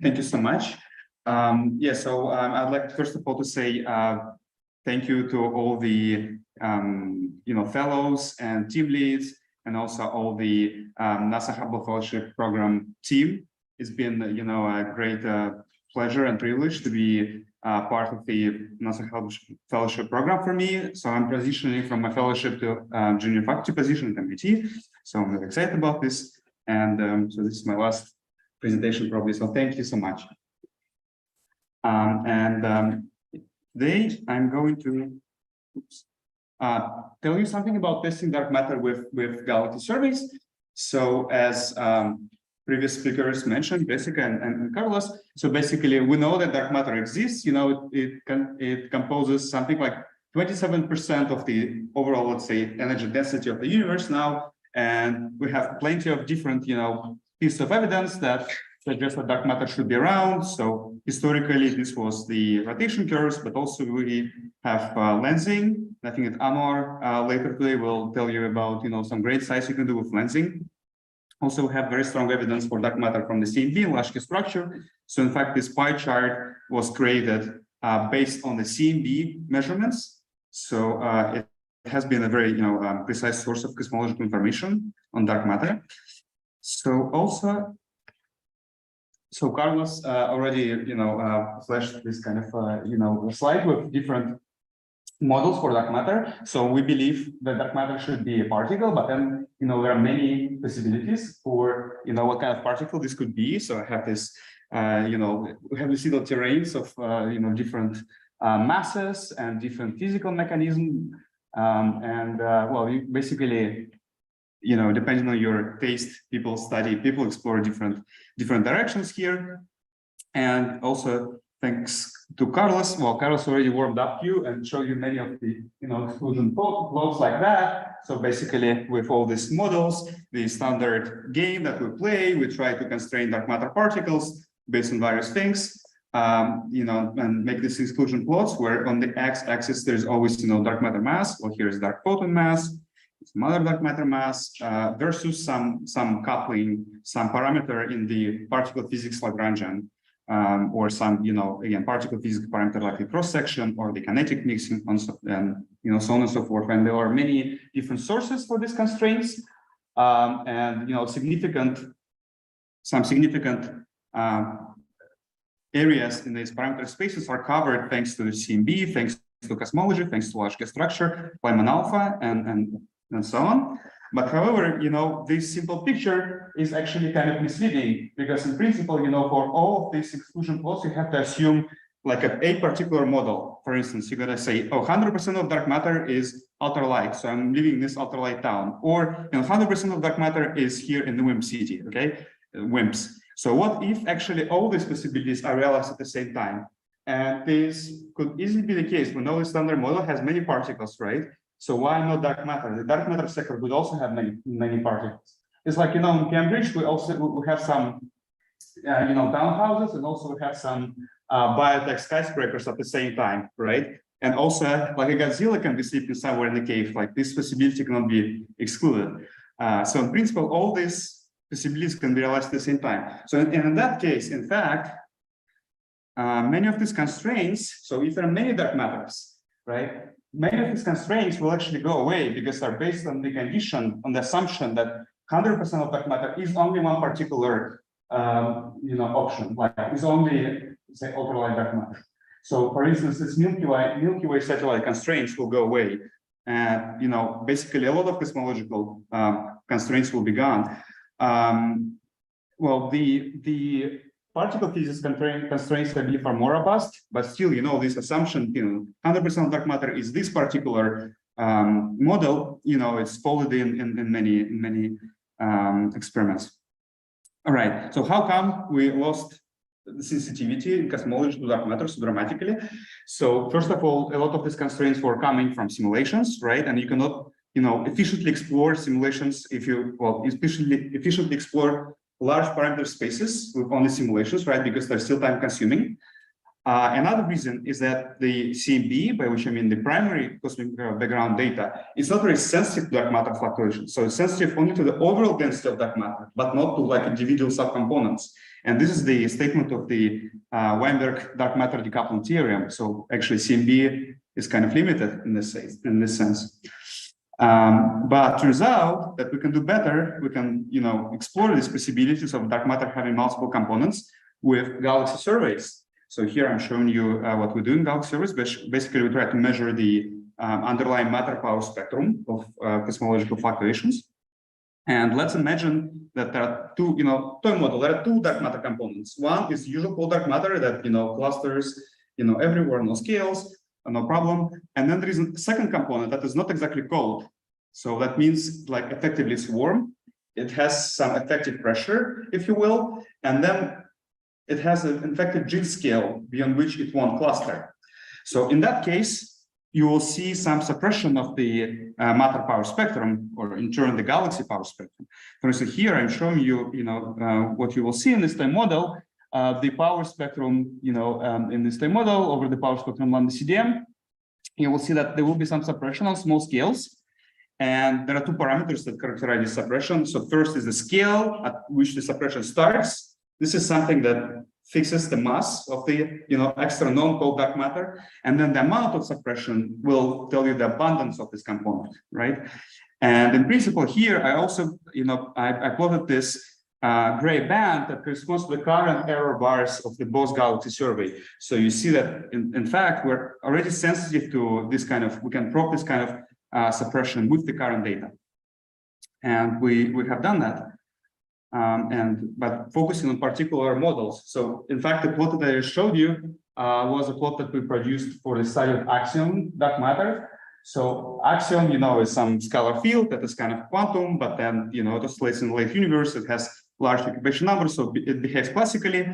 Thank you so much. I'd like first of all to say thank you to all the fellows and team leads, and also all the NASA Hubble Fellowship Program team. It's been a great pleasure and privilege to be part of the NASA Hubble Fellowship Program for me. So I'm transitioning from my fellowship to junior faculty position at MIT. So I'm really excited about this. And so this is my last presentation probably. So thank you so much. Today I'm going to tell you something about testing dark matter with galaxy surveys. So as previous speakers mentioned, Jessica and Carlos, so basically we know that dark matter exists. It composes something like 27% of the overall, let's say, energy density of the universe now, and we have plenty of different pieces of evidence that suggest that dark matter should be around. So historically, this was the rotation curves, but also we have lensing. I think that Anowar later today will tell you about some great sites you can do with lensing. Also, we have very strong evidence for dark matter from the CMB large-scale structure. So in fact, this pie chart was created based on the CMB measurements. So it has been a very precise source of cosmological information on dark matter. So Carlos already flashed this kind of slide with different models for dark matter. So we believe that dark matter should be a particle, but then there are many possibilities for what kind of particle this could be. So I have this we have these little terrains of different masses and different physical mechanisms, you basically depending on your taste, people explore different directions here. And also thanks to Carlos. Well, Carlos already warmed up you and showed you many of the exclusion plots like that. So basically, with all these models, the standard game that we play, we try to constrain dark matter particles based on various things, and make these exclusion plots where on the x-axis there's always dark matter mass. Well, here's dark photon mass, some other dark matter mass versus some coupling, some parameter in the particle physics Lagrangian. Or some, again, particle physics parameter like the cross section or the kinetic mixing, and so on and so forth. And there are many different sources for these constraints, and some significant areas in these parameter spaces are covered thanks to the CMB, thanks to cosmology, thanks to large-scale structure, Lyman alpha, and so on. But however, this simple picture is actually kind of misleading because in principle, for all of these exclusion plots, you have to assume like a particular model. For instance, you're going to say, 100% of dark matter is ultralight. So I'm leaving this ultralight town. Or 100% of dark matter is here in the WIMP city, okay? WIMPs. So what if actually all these possibilities are realized at the same time? And this could easily be the case. We know the standard model has many particles, right? So why not dark matter? The dark matter sector would also have many particles. It's like in Cambridge, we have some townhouses, and also we have some biotech skyscrapers at the same time, right? And also, like a Godzilla can be sleeping somewhere in the cave. Like this possibility cannot be excluded. So in principle, all these possibilities can be realized at the same time. So in that case, in fact, many of these constraints. So if there are many dark matters, right? Many of these constraints will actually go away because they're based on the condition, on the assumption that 100% of dark matter is only one particular, option, like is only, say, ultralight dark matter. So, for instance, this Milky Way satellite constraints will go away, and basically a lot of cosmological constraints will be gone. The particle physics constraints, I believe, are more robust, but still, this assumption, 100% of dark matter is this particular model, it's followed in many experiments. All right, so how come we lost the sensitivity in cosmology to dark matter so dramatically? So first of all, a lot of these constraints were coming from simulations, right? And you cannot, efficiently explore simulations if you, efficiently explore large parameter spaces with only simulations, right? Because they're still time consuming. Another reason is that the CMB, by which I mean the primary cosmic background data, is not very sensitive to dark matter fluctuations. So it's sensitive only to the overall density of dark matter, but not to like individual subcomponents. And this is the statement of the Weinberg dark matter decoupling theorem. So actually CMB is kind of limited in this sense. But turns out that we can do better. We can, explore these possibilities of dark matter having multiple components with galaxy surveys. So here I'm showing you what we do in galaxy surveys. Basically, we try to measure the underlying matter power spectrum of cosmological fluctuations. And let's imagine that there are two, toy model, there are two dark matter components. One is usual cold dark matter that, clusters, everywhere, no scales, no problem. And then there is a second component that is not exactly cold. So that means like effectively it's warm. It has some effective pressure, if you will. And then it has an effective G scale beyond which it won't cluster. So in that case, you will see some suppression of the matter power spectrum, or in turn the galaxy power spectrum. For instance, here I'm showing you, what you will see in this time model, the power spectrum, in this time model over the power spectrum lambda CDM. You will see that there will be some suppression on small scales, and there are two parameters that characterize this suppression. So first is the scale at which the suppression starts. This is something that fixes the mass of the extra non-cold dark matter, and then the amount of suppression will tell you the abundance of this component, right? And in principle here, I also I plotted this gray band that corresponds to the current error bars of the Bose galaxy survey. So you see that in fact we're already sensitive to this kind of, we can probe this kind of suppression with the current data, and we have done that. But focusing on particular models. So in fact, the plot that I showed you was a plot that we produced for the study of axion dark matter. So axion, is some scalar field that is kind of quantum, but then, it oscillates in the late universe. It has large occupation numbers, so it behaves classically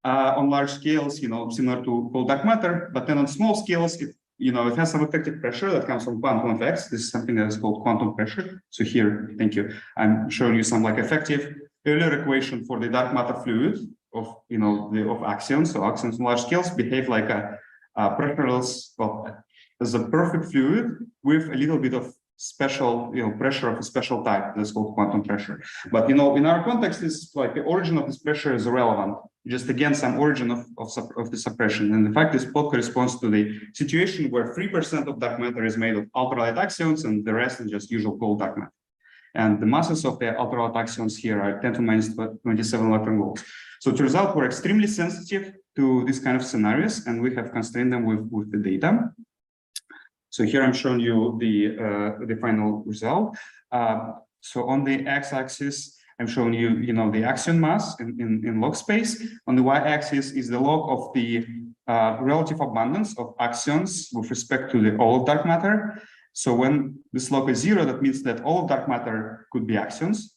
on large scales, similar to cold dark matter. But then on small scales, it has some effective pressure that comes from quantum effects. This is something that is called quantum pressure. So here, thank you. I'm showing you some like effective earlier equation for the dark matter fluid of of axions. So axions on large scales behave like a pressureless, well, as a perfect fluid with a little bit of special pressure of a special type that's called quantum pressure. But in our context, it's like the origin of this pressure is irrelevant. Just again some origin of the suppression. And in fact, this plot corresponds to the situation where 3% of dark matter is made of ultralight axions and the rest is just usual cold dark matter. And the masses of the ultralight axions here are 10 to minus 27 electron volts. So it turns out we're extremely sensitive to this kind of scenarios, and we have constrained them with the data. So here I'm showing you the final result. So on the x-axis, I'm showing you the axion mass in log space. On the y-axis is the log of the relative abundance of axions with respect to the all of dark matter. So when this log is 0, that means that all of dark matter could be axions.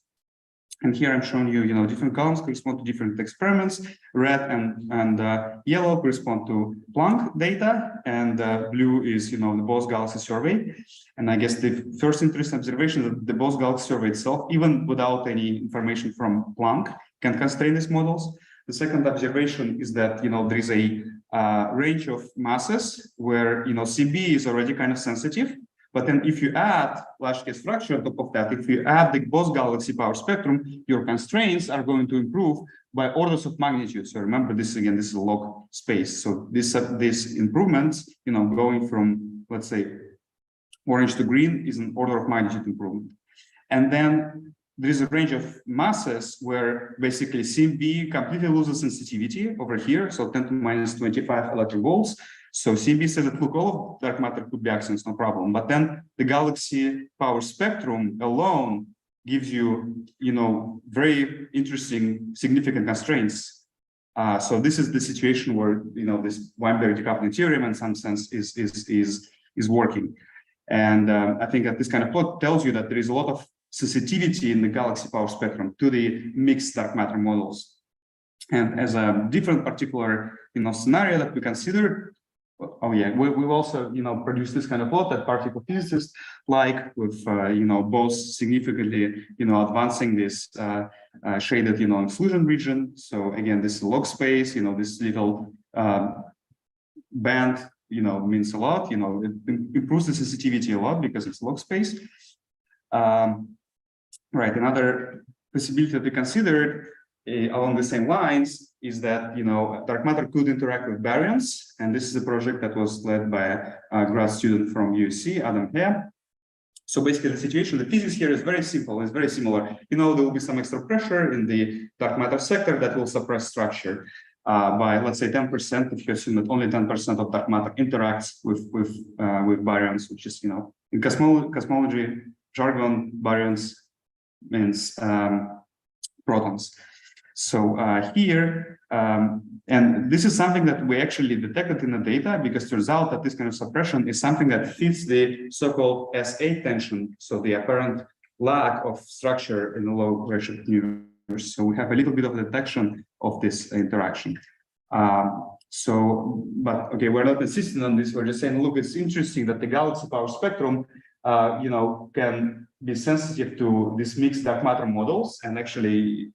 And here I'm showing you, different columns correspond to different experiments. Red and yellow correspond to Planck data, and blue is, the Bose galaxy survey. And I guess the first interesting observation is that the Bose galaxy survey itself, even without any information from Planck, can constrain these models. The second observation is that, there is a range of masses where, CB is already kind of sensitive. But then if you add large scale structure on top of that, if you add the Bose galaxy power spectrum, your constraints are going to improve by orders of magnitude. So remember this again, this is a log space. So these improvements, going from, let's say, orange to green is an order of magnitude improvement. And then there is a range of masses where basically CMB completely loses sensitivity over here. So 10 to minus 25 electron volts. So CMB says that, look, all of dark matter could be axions, no problem. But then the galaxy power spectrum alone gives you, very interesting, significant constraints. So this is the situation where, this Weinberg decoupling theorem, in some sense, is working. And I think that this kind of plot tells you that there is a lot of sensitivity in the galaxy power spectrum to the mixed dark matter models. And as a different particular, scenario that we considered. Oh yeah, we've also produced this kind of plot that particle physicists like, with both significantly advancing this shaded exclusion region. So again, this log space, this little band means a lot. It improves the sensitivity a lot because it's log space. Right, another possibility that we considered along the same lines is that, dark matter could interact with baryons. And this is a project that was led by a grad student from USC, Adam Hare. So basically the situation, the physics here is very simple. It's very similar. There will be some extra pressure in the dark matter sector that will suppress structure by, let's say, 10%, if you assume that only 10% of dark matter interacts with baryons, which is, in cosmology jargon, baryons means protons. So here, and this is something that we actually detected in the data, because it turns out that this kind of suppression is something that fits the so-called SA tension, so the apparent lack of structure in the low redshift universe. So we have a little bit of detection of this interaction. But okay, we're not insisting on this. We're just saying, look, it's interesting that the galaxy power spectrum, can be sensitive to these mixed dark matter models, and actually,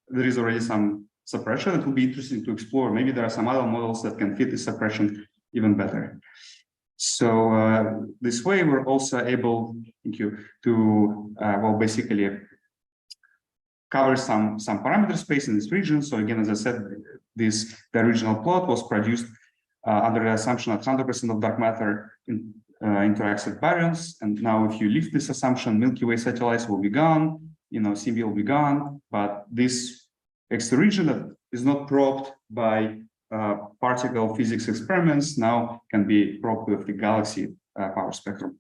there is already some suppression. It will be interesting to explore. Maybe there are some other models that can fit the suppression even better. So this way, we're also able, to basically cover some parameter space in this region. So again, as I said, the original plot was produced under the assumption that 100% of dark matter interacts with baryons. And now, if you lift this assumption, Milky Way satellites will be gone. CMB will be gone, but this extra region that is not probed by particle physics experiments now can be probed with the galaxy power spectrum.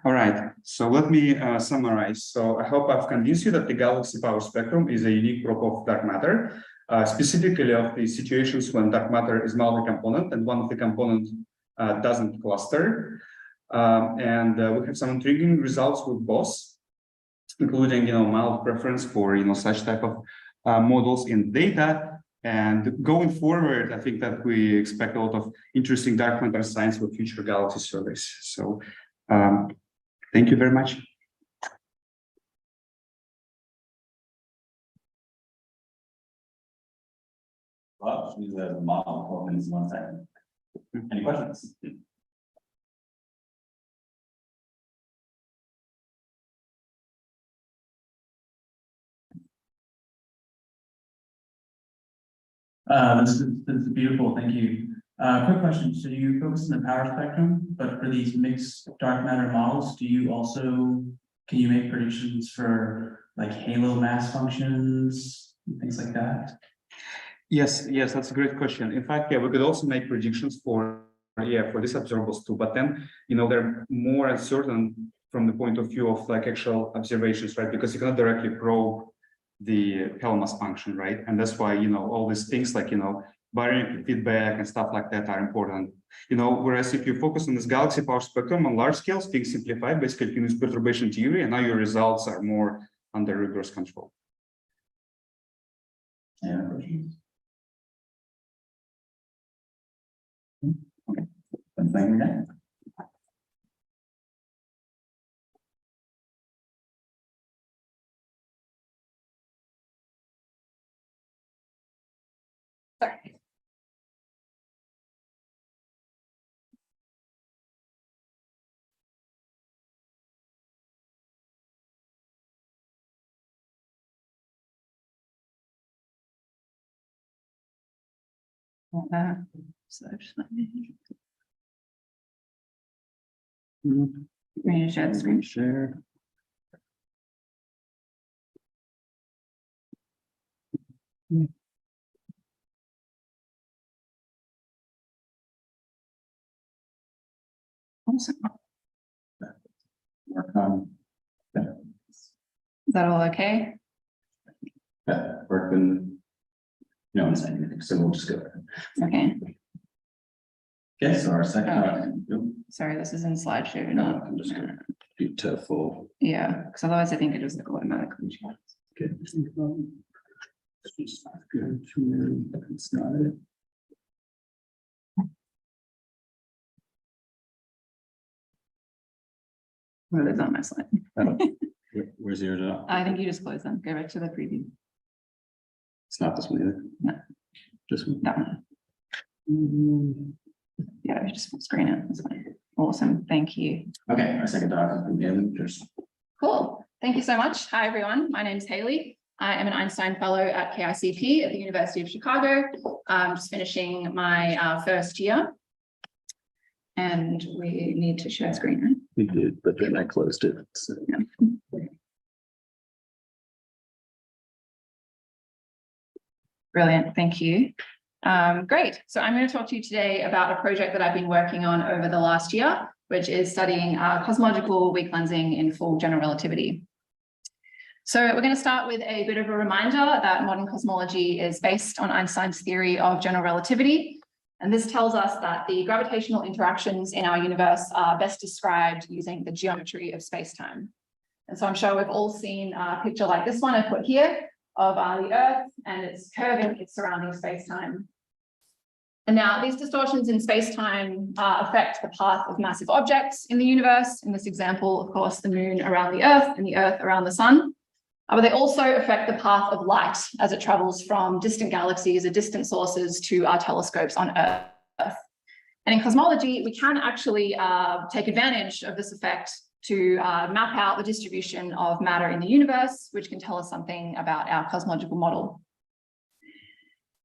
All right, so let me summarize. So I hope I've convinced you that the galaxy power spectrum is a unique probe of dark matter, specifically of the situations when dark matter is multi-component and one of the components doesn't cluster. And we have some intriguing results with BOSS, including, mild preference for, such type of models in data. And going forward, I think that we expect a lot of interesting dark matter science for future galaxy surveys. So thank you very much. Well, use the model for 1 second. Any questions? This is beautiful. Thank you. Quick question. So you focus on the power spectrum, but for these mixed dark matter models, can you make predictions for like halo mass functions and things like that? Yes, that's a great question. In fact, we could also make predictions for these observables too, but then, they're more uncertain from the point of view of like actual observations, right? Because you cannot directly probe the halo mass function, right? And that's why, all these things like, baryon feedback and stuff like that are important. Whereas if you focus on this galaxy power spectrum on large scales, things simplify, basically you use perturbation theory, and now your results are more under rigorous control. Any other questions? Okay, thank you again. Sorry. So just let me share the screen. Share. Awesome. Work on. Is that all okay? Yeah, working. No one's saying anything, so we'll just go ahead. Okay. Okay, so our second. Sorry, this is in slideshow. No, I'm just gonna be full. Yeah, because otherwise I think it just automatically. Okay. It's not it. Well, it's on my slide. Where's yours at? I think you just close them. Go back to the preview. It's not this one either. No. This one. That one. Yeah, you just full screen it. That's fine. Awesome. Thank you. Okay, our second talk is from Ian. Just Cool. Thank you so much. Hi, everyone. My name's Hayley. I am an Einstein Fellow at KICP at the University of Chicago. I'm just finishing my first year. And we need to share screen, right? We did, but then I closed it. So. Yeah. Brilliant, thank you. Great, so I'm going to talk to you today about a project that I've been working on over the last year, which is studying cosmological weak lensing in full general relativity. So we're going to start with a bit of a reminder that modern cosmology is based on Einstein's theory of general relativity. And this tells us that the gravitational interactions in our universe are best described using the geometry of space-time. And so I'm sure we've all seen a picture like this one I put here of the Earth and it's curving its surrounding space-time. And now these distortions in space-time affect the path of massive objects in the universe. In this example, of course, the moon around the Earth and the Earth around the sun. But they also affect the path of light as it travels from distant galaxies or distant sources to our telescopes on Earth. And in cosmology, we can actually take advantage of this effect to map out the distribution of matter in the universe, which can tell us something about our cosmological model.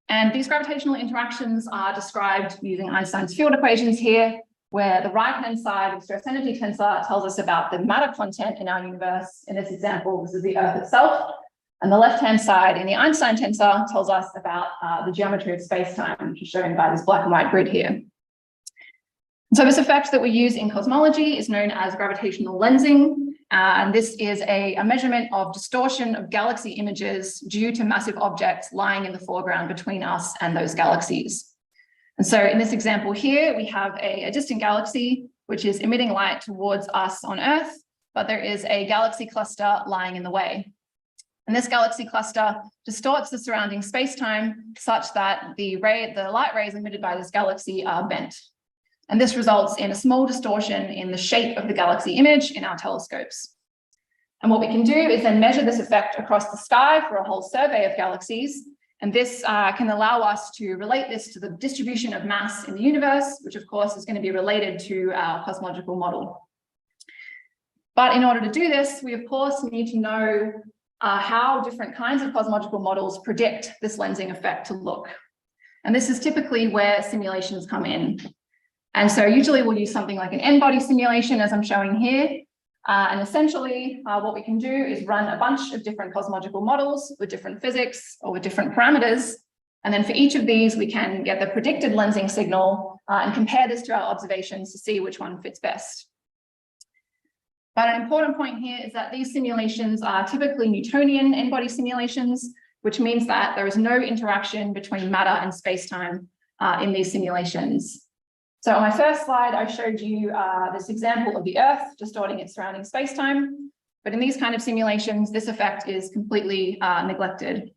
And these gravitational interactions are described using Einstein's field equations here, where the right-hand side of stress energy tensor tells us about the matter content in our universe. In this example, this is the Earth itself. And the left-hand side in the Einstein tensor tells us about the geometry of space-time, which is shown by this black and white grid here. So this effect that we use in cosmology is known as gravitational lensing. And this is a measurement of distortion of galaxy images due to massive objects lying in the foreground between us and those galaxies. And so in this example here, we have a distant galaxy, which is emitting light towards us on Earth, but there is a galaxy cluster lying in the way. And this galaxy cluster distorts the surrounding space-time such that the light rays emitted by this galaxy are bent. And this results in a small distortion in the shape of the galaxy image in our telescopes. And what we can do is then measure this effect across the sky for a whole survey of galaxies. And this can allow us to relate this to the distribution of mass in the universe, which of course is going to be related to our cosmological model. But in order to do this, we of course need to know how different kinds of cosmological models predict this lensing effect to look. And this is typically where simulations come in. And so usually we'll use something like an n-body simulation, as I'm showing here. And essentially, what we can do is run a bunch of different cosmological models with different physics or with different parameters. And then for each of these, we can get the predicted lensing signal and compare this to our observations to see which one fits best. But an important point here is that these simulations are typically Newtonian n-body simulations, which means that there is no interaction between matter and space-time in these simulations. So on my first slide, I showed you this example of the Earth distorting its surrounding space-time. But in these kind of simulations, this effect is completely neglected.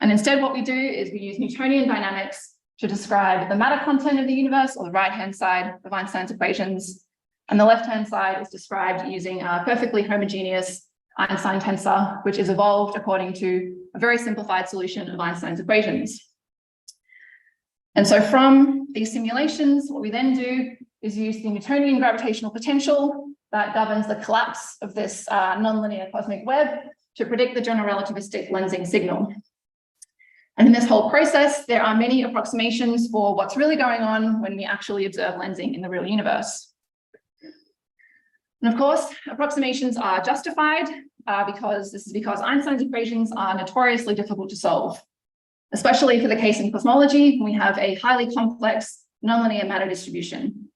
And instead, what we do is we use Newtonian dynamics to describe the matter content of the universe, or the right-hand side of Einstein's equations. And the left-hand side is described using a perfectly homogeneous Einstein tensor, which is evolved according to a very simplified solution of Einstein's equations. And so from these simulations, what we then do is use the Newtonian gravitational potential that governs the collapse of this nonlinear cosmic web to predict the general relativistic lensing signal. And in this whole process, there are many approximations for what's really going on when we actually observe lensing in the real universe. And of course, approximations are justified because Einstein's equations are notoriously difficult to solve. Especially for the case in cosmology, we have a highly complex nonlinear matter distribution.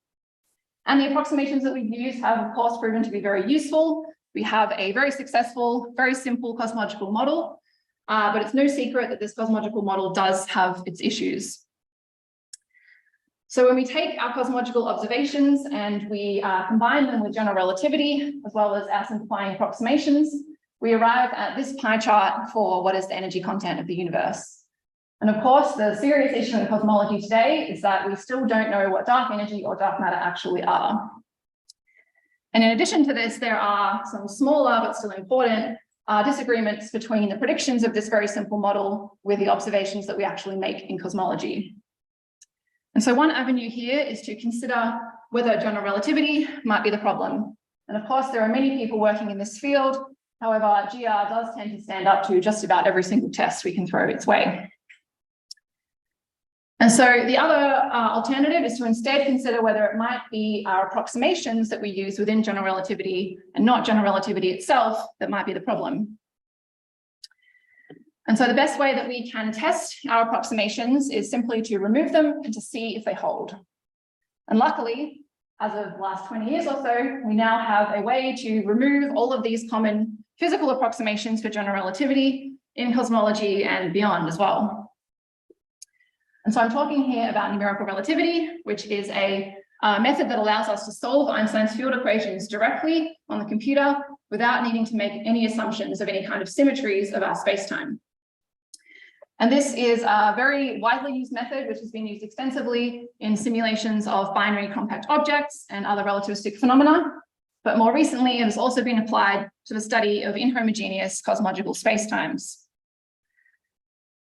And the approximations that we use have, of course, proven to be very useful. We have a very successful, very simple cosmological model, but it's no secret that this cosmological model does have its issues. So when we take our cosmological observations and we combine them with general relativity, as well as our simplifying approximations, we arrive at this pie chart for what is the energy content of the universe. And of course, the serious issue in cosmology today is that we still don't know what dark energy or dark matter actually are. And in addition to this, there are some smaller but still important disagreements between the predictions of this very simple model with the observations that we actually make in cosmology. And so one avenue here is to consider whether general relativity might be the problem. And of course, there are many people working in this field, However, GR does tend to stand up to just about every single test we can throw its way. And so the other alternative is to instead consider whether it might be our approximations that we use within general relativity and not general relativity itself that might be the problem. And so the best way that we can test our approximations is simply to remove them and to see if they hold. And luckily, as of the last 20 years or so, we now have a way to remove all of these common physical approximations for general relativity in cosmology and beyond as well. And so I'm talking here about numerical relativity, which is a method that allows us to solve Einstein's field equations directly on the computer without needing to make any assumptions of any kind of symmetries of our spacetime. And this is a very widely used method, which has been used extensively in simulations of binary compact objects and other relativistic phenomena. But more recently, it has also been applied to the study of inhomogeneous cosmological spacetimes.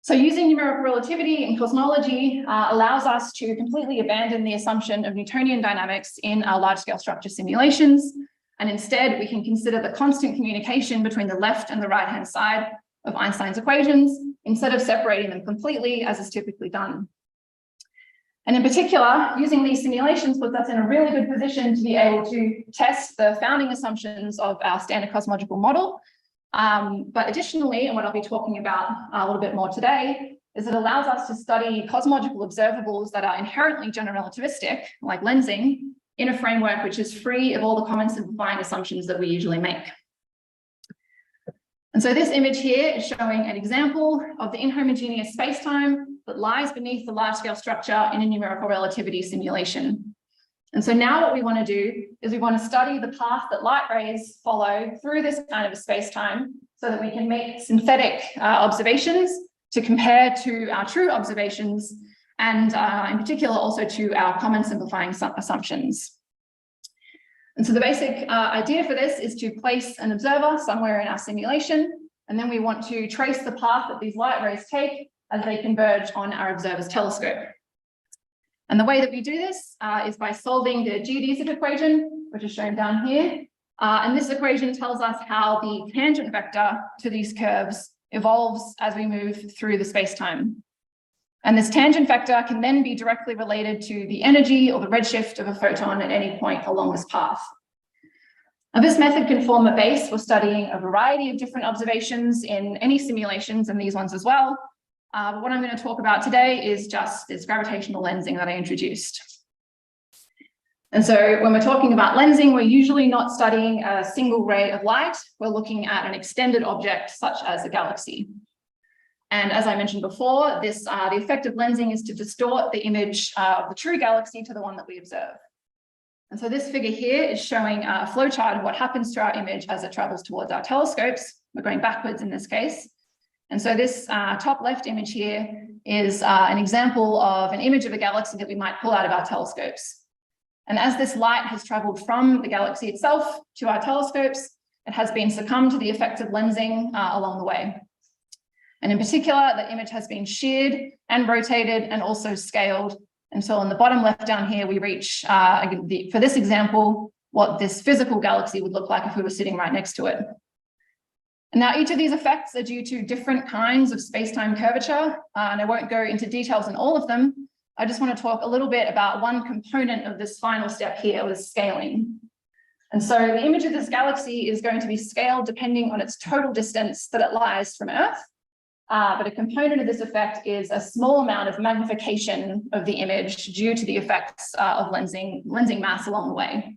So using numerical relativity in cosmology allows us to completely abandon the assumption of Newtonian dynamics in our large-scale structure simulations. And instead, we can consider the constant communication between the left and the right-hand side of Einstein's equations, instead of separating them completely, as is typically done. And in particular, using these simulations puts us in a really good position to be able to test the founding assumptions of our standard cosmological model. But additionally, and what I'll be talking about a little bit more today, is it allows us to study cosmological observables that are inherently general relativistic, like lensing, in a framework which is free of all the common simplifying assumptions that we usually make. And so this image here is showing an example of the inhomogeneous spacetime that lies beneath the large-scale structure in a numerical relativity simulation. And so now what we want to do is we want to study the path that light rays follow through this kind of a spacetime so that we can make synthetic observations to compare to our true observations and in particular also to our common simplifying assumptions. And so the basic idea for this is to place an observer somewhere in our simulation, and then we want to trace the path that these light rays take as they converge on our observer's telescope. And the way that we do this is by solving the geodesic equation, which is shown down here. And this equation tells us how the tangent vector to these curves evolves as we move through the spacetime. And this tangent vector can then be directly related to the energy or the redshift of a photon at any point along this path. Now, this method can form a base for studying a variety of different observations in any simulations, and these ones as well. But what I'm going to talk about today is just this gravitational lensing that I introduced. And so when we're talking about lensing, we're usually not studying a single ray of light. We're looking at an extended object such as a galaxy. And as I mentioned before, the effect of lensing is to distort the image of the true galaxy to the one that we observe. And so this figure here is showing a flowchart of what happens to our image as it travels towards our telescopes. We're going backwards in this case. And so this top left image here is an example of an image of a galaxy that we might pull out of our telescopes. And as this light has traveled from the galaxy itself to our telescopes, it has been succumbed to the effects of lensing along the way. And in particular, the image has been sheared and rotated and also scaled. And so on the bottom left down here, we reach, for this example, what this physical galaxy would look like if we were sitting right next to it. And now each of these effects are due to different kinds of space-time curvature, and I won't go into details on all of them. I just want to talk a little bit about one component of this final step here, with scaling. And so the image of this galaxy is going to be scaled depending on its total distance that it lies from Earth. But a component of this effect is a small amount of magnification of the image due to the effects of lensing mass along the way.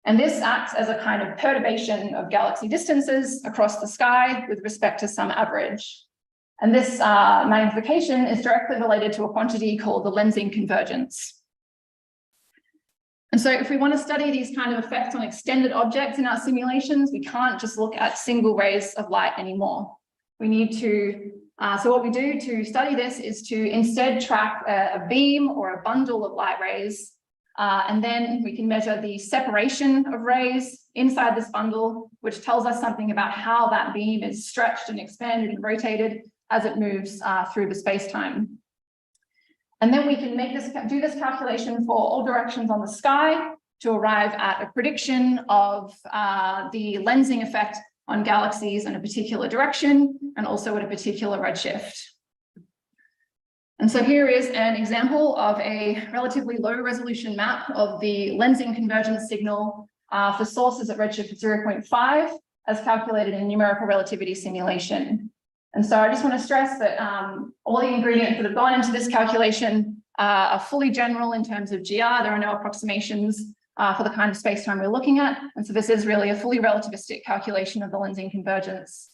And this acts as a kind of perturbation of galaxy distances across the sky with respect to some average. And this magnification is directly related to a quantity called the lensing convergence. And so if we want to study these kind of effects on extended objects in our simulations, we can't just look at single rays of light anymore. We need to, so what we do to study this is to instead track a beam or a bundle of light rays, and then we can measure the separation of rays inside this bundle, which tells us something about how that beam is stretched and expanded and rotated as it moves through the space-time. And then we can do this calculation for all directions on the sky to arrive at a prediction of the lensing effect on galaxies in a particular direction and also at a particular redshift. And so here is an example of a relatively low resolution map of the lensing convergence signal for sources at redshift 0.5 as calculated in numerical relativity simulation. And so I just want to stress that all the ingredients that have gone into this calculation are fully general in terms of GR. There are no approximations for the kind of space-time we're looking at. And so this is really a fully relativistic calculation of the lensing convergence.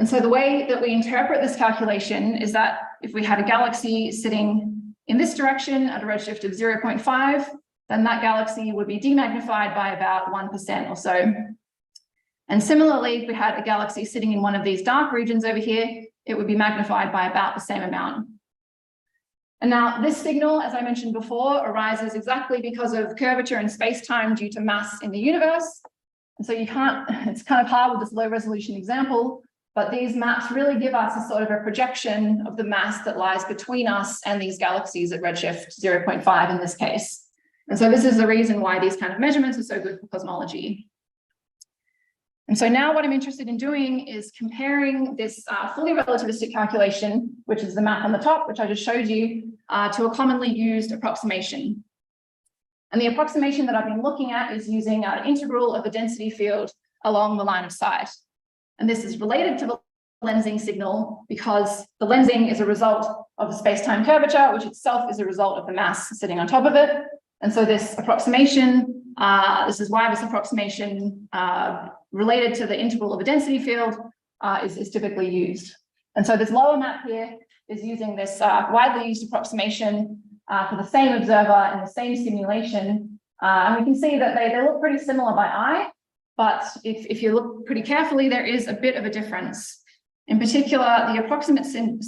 And so the way that we interpret this calculation is that if we had a galaxy sitting in this direction at a redshift of 0.5, then that galaxy would be demagnified by about 1% or so. And similarly, if we had a galaxy sitting in one of these dark regions over here, it would be magnified by about the same amount. And now this signal, as I mentioned before, arises exactly because of curvature in space-time due to mass in the universe. And so you can't, it's kind of hard with this low resolution example, but these maps really give us a sort of a projection of the mass that lies between us and these galaxies at redshift 0.5 in this case. And so this is the reason why these kind of measurements are so good for cosmology. And so now what I'm interested in doing is comparing this fully relativistic calculation, which is the map on the top, which I just showed you, to a commonly used approximation. And the approximation that I've been looking at is using an integral of the density field along the line of sight. And this is related to the lensing signal because the lensing is a result of the space-time curvature, which itself is a result of the mass sitting on top of it. And so this approximation, this is why this approximation related to the integral of a density field is typically used. And so this lower map here is using this widely used approximation for the same observer in the same simulation. And we can see that they look pretty similar by eye. But if you look pretty carefully, there is a bit of a difference. In particular, the approximation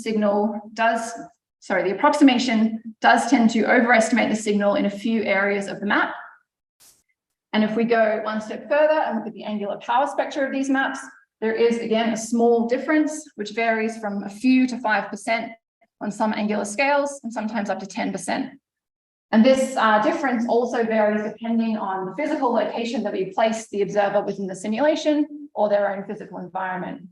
does tend to overestimate the signal in a few areas of the map. And if we go one step further and look at the angular power spectra of these maps, there is again a small difference, which varies from a few to 5% on some angular scales and sometimes up to 10%. And this difference also varies depending on the physical location that we place the observer within the simulation or their own physical environment.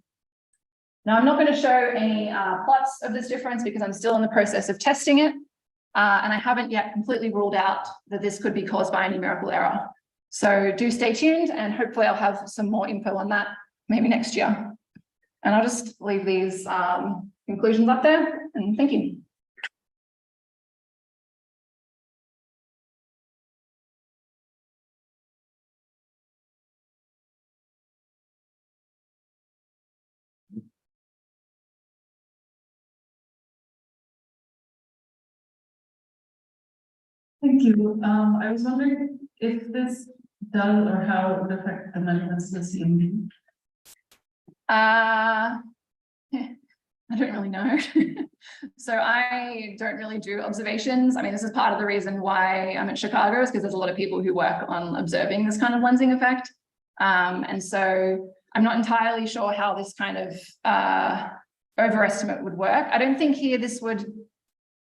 Now, I'm not going to show any plots of this difference because I'm still in the process of testing it. And I haven't yet completely ruled out that this could be caused by a numerical error. So do stay tuned and hopefully I'll have some more info on that maybe next year. And I'll just leave these conclusions up there and thank you. Thank you. I was wondering if this does or how it would affect the measurements of the CMB. I don't really know. So I don't really do observations. I mean, this is part of the reason why I'm at Chicago is because there's a lot of people who work on observing this kind of lensing effect. And so I'm not entirely sure how this kind of overestimate would work. I don't think here this would,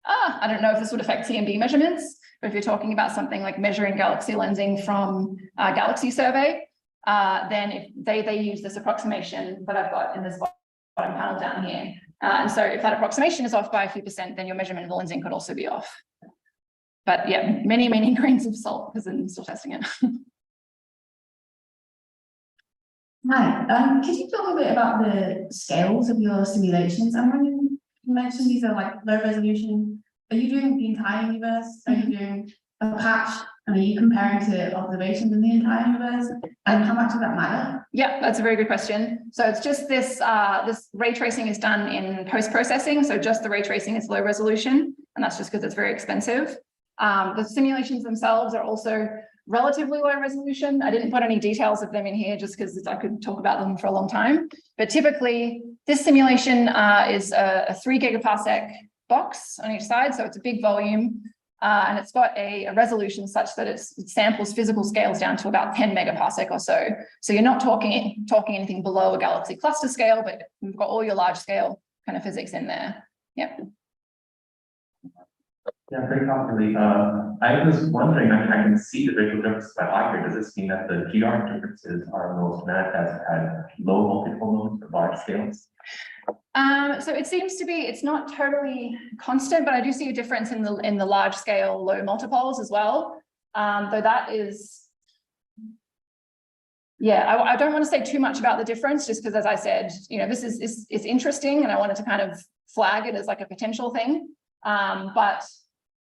I don't know if this would affect CMB measurements, but if you're talking about something like measuring galaxy lensing from a galaxy survey, then if they use this approximation that I've got in this bottom panel down here. And so if that approximation is off by a few percent, then your measurement of the lensing could also be off. But yeah, many, many grains of salt because I'm still testing it. Hi, could you talk a bit about the scales of your simulations? And when you mentioned these are like low resolution, are you doing the entire universe? Are you doing a patch? And are you comparing to observations in the entire universe? And how much does that matter? Yeah, that's a very good question. So it's just this, this ray tracing is done in post-processing. So just the ray tracing is low resolution, and that's just because it's very expensive. The simulations themselves are also relatively low resolution. I didn't put any details of them in here just because I could talk about them for a long time. But typically, this simulation is a 3 gigaparsec box on each side. So it's a big volume. And it's got a resolution such that it samples physical scales down to about 10 megaparsec or so. So you're not talking anything below a galaxy cluster scale, but you've got all your large scale kind of physics in there. Yeah. Yeah, very properly. I was wondering, I can see the visual differences by eye here. Does this mean that the GR differences are most manifest at low multiple modes or large scales? So it seems to be, it's not totally constant, but I do see a difference in the large scale low multipoles as well. Though that is, yeah, I don't want to say too much about the difference, just because, as I said, you know, this is it's interesting, and I wanted to kind of flag it as like a potential thing. But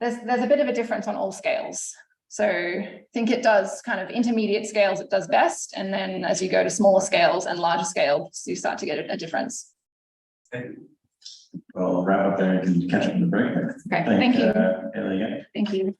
there's a bit of a difference on all scales. So I think it does kind of intermediate scales, it does best. And then as you go to smaller scales and larger scales, you start to get a difference. Okay. We'll wrap up there and catch up in the break. Okay, thank you. Hayley. Thank you.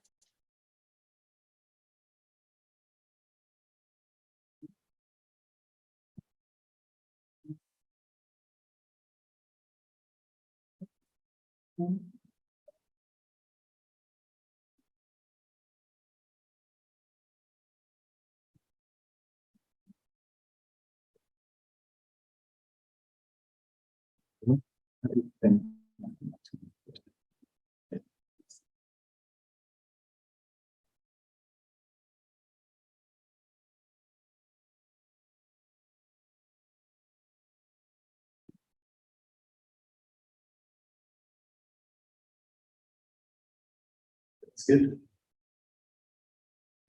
That's good.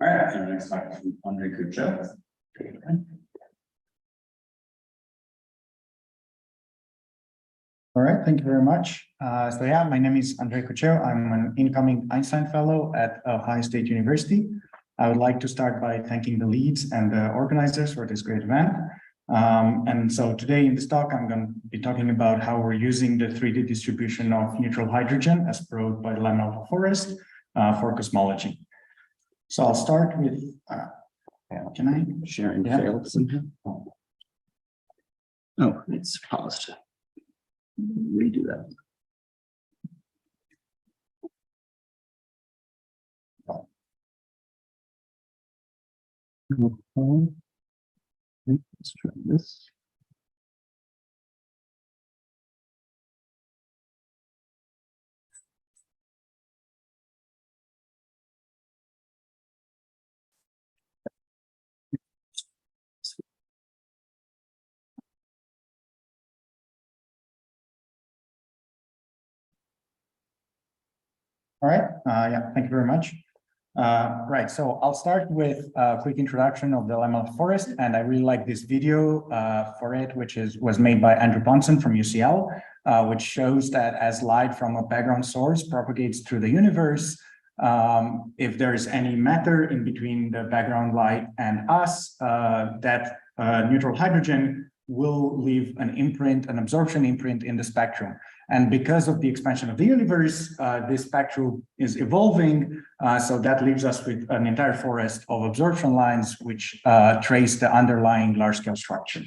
All right, our next talk is from Andrei Cuceu. All right, thank you very much. So yeah, my name is Andrei Cuceu. I'm an incoming Einstein Fellow at Ohio State University. I would like to start by thanking the leads and the organizers for this great event. And so today in this talk, I'm going to be talking about how we're using the 3D distribution of neutral hydrogen as proved by the Lamella forest for cosmology. So I'll start with, can I? Sharing Yeah. failed somehow. Oh, it's paused. Redo that. Let's try this. All right, yeah, thank you very much. Right, so I'll start with a quick introduction of the Lamella forest, and I really like this video for it, which was made by Andrew Ponson from UCL, which shows that as light from a background source propagates through the universe, if there's any matter in between the background light and us, that neutral hydrogen will leave an imprint, an absorption imprint in the spectrum. And because of the expansion of the universe, this spectrum is evolving. So that leaves us with an entire forest of absorption lines, which trace the underlying large-scale structure.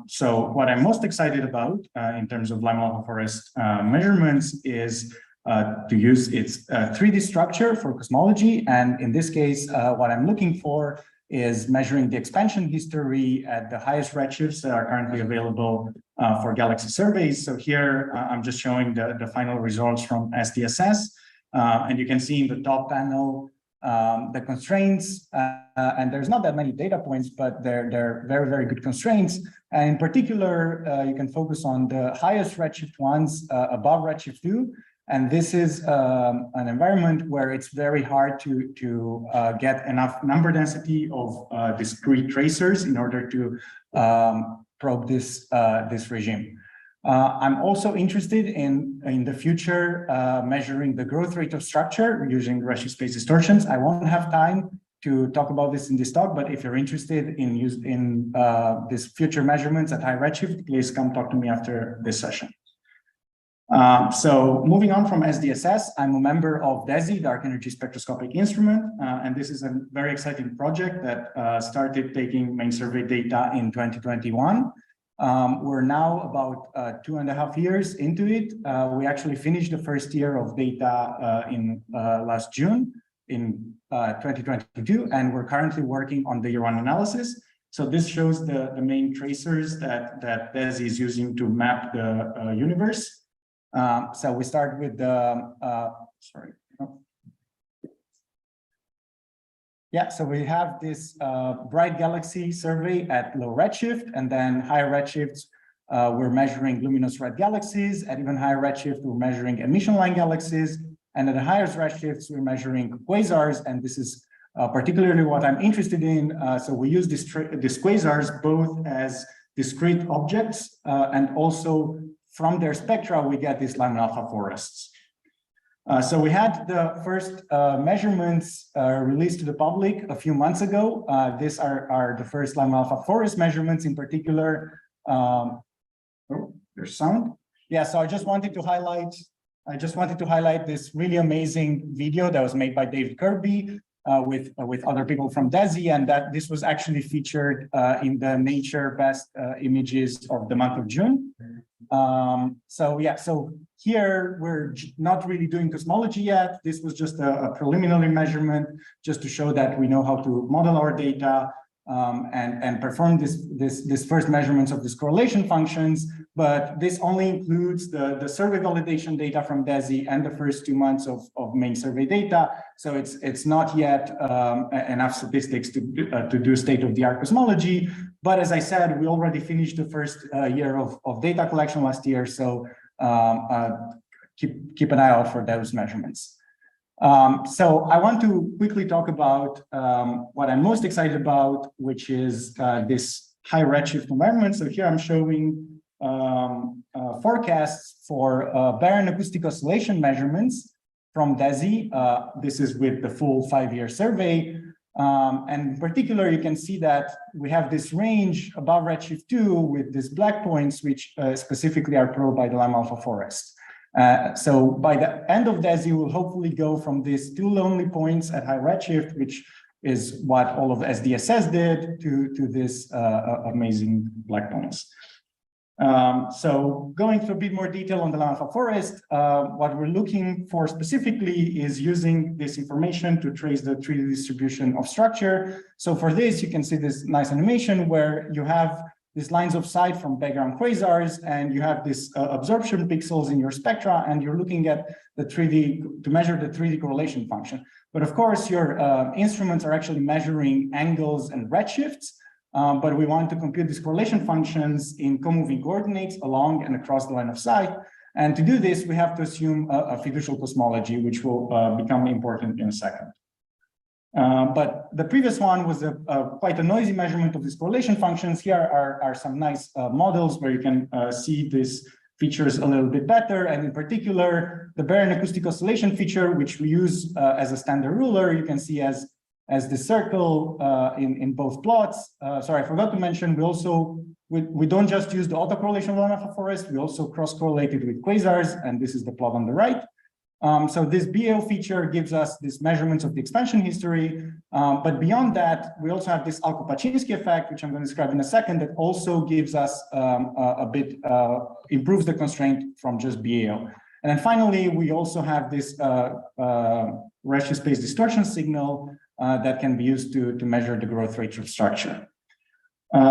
So what I'm most excited about in terms of Lamella forest measurements is to use its 3D structure for cosmology. And in this case, what I'm looking for is measuring the expansion history at the highest redshifts that are currently available for galaxy surveys. So here I'm just showing the final results from SDSS. And you can see in the top panel the constraints, and there's not that many data points, but they're very, very good constraints. And in particular, you can focus on the highest redshift ones above redshift 2. And this is an environment where it's very hard to get enough number density of discrete tracers in order to probe this regime. I'm also interested in the future measuring the growth rate of structure using redshift space distortions. I won't have time to talk about this in this talk, but if you're interested in these future measurements at high redshift, please come talk to me after this session. So moving on from SDSS, I'm a member of DESI, Dark Energy Spectroscopic Instrument, and this is a very exciting project that started taking main survey data in 2021. We're now about 2.5 years into it. We actually finished the first year of data in last June in 2022, and we're currently working on the year one analysis. So this shows the main tracers that DESI is using to map the universe. So we start with the, sorry. Yeah, so we have this bright galaxy survey at low redshift, and then higher redshifts, we're measuring luminous red galaxies. At even higher redshift, we're measuring emission line galaxies. And at the highest redshifts, we're measuring quasars, and this is particularly what I'm interested in. So we use these quasars both as discrete objects, and also from their spectra, we get these Lyman alpha forests. So we had the first measurements released to the public a few months ago. These are the first Lyman alpha forest measurements in particular. Oh, there's sound. Yeah, so I just wanted to highlight this really amazing video that was made by David Kirby with other people from DESI, and that this was actually featured in the Nature Best Images of the month of June. So yeah, so here we're not really doing cosmology yet. This was just a preliminary measurement just to show that we know how to model our data and perform this first measurements of these correlation functions. But this only includes the survey validation data from DESI and the first 2 months of main survey data. So it's not yet enough statistics to do state-of-the-art cosmology. But as I said, we already finished the first year of data collection last year. So keep an eye out for those measurements. So I want to quickly talk about what I'm most excited about, which is this high redshift environment. So here I'm showing forecasts for barren acoustic oscillation measurements from DESI. This is with the full 5-year survey. And in particular, you can see that we have this range above redshift 2 with these black points, which specifically are probed by the Lyman alpha forest. So by the end of DESI, we'll hopefully go from these 2 lonely points at high redshift, which is what all of SDSS did, to this amazing black points. So going through a bit more detail on the Lyman alpha forest, what we're looking for specifically is using this information to trace the 3D distribution of structure. So for this, you can see this nice animation where you have these lines of sight from background quasars, and you have this absorption pixels in your spectra, and you're looking at the 3D to measure the 3D correlation function. But of course, your instruments are actually measuring angles and redshifts, but we want to compute these correlation functions in co-moving coordinates along and across the line of sight. And to do this, we have to assume a fiducial cosmology, which will become important in a second. But the previous one was quite a noisy measurement of these correlation functions. Here are some nice models where you can see these features a little bit better. And in particular, the barren acoustic oscillation feature, which we use as a standard ruler, you can see as the circle in both plots. Sorry, I forgot to mention, we don't just use the autocorrelation of Lyman alpha forest, we also cross-correlate it with quasars, and this is the plot on the right. So this BAO feature gives us these measurements of the expansion history, but beyond that, we also have this Alko-Paczynski effect, which I'm going to describe in a second, that also gives us improves the constraint from just BAO. And then finally, we also have this redshift space distortion signal that can be used to measure the growth rate of structure.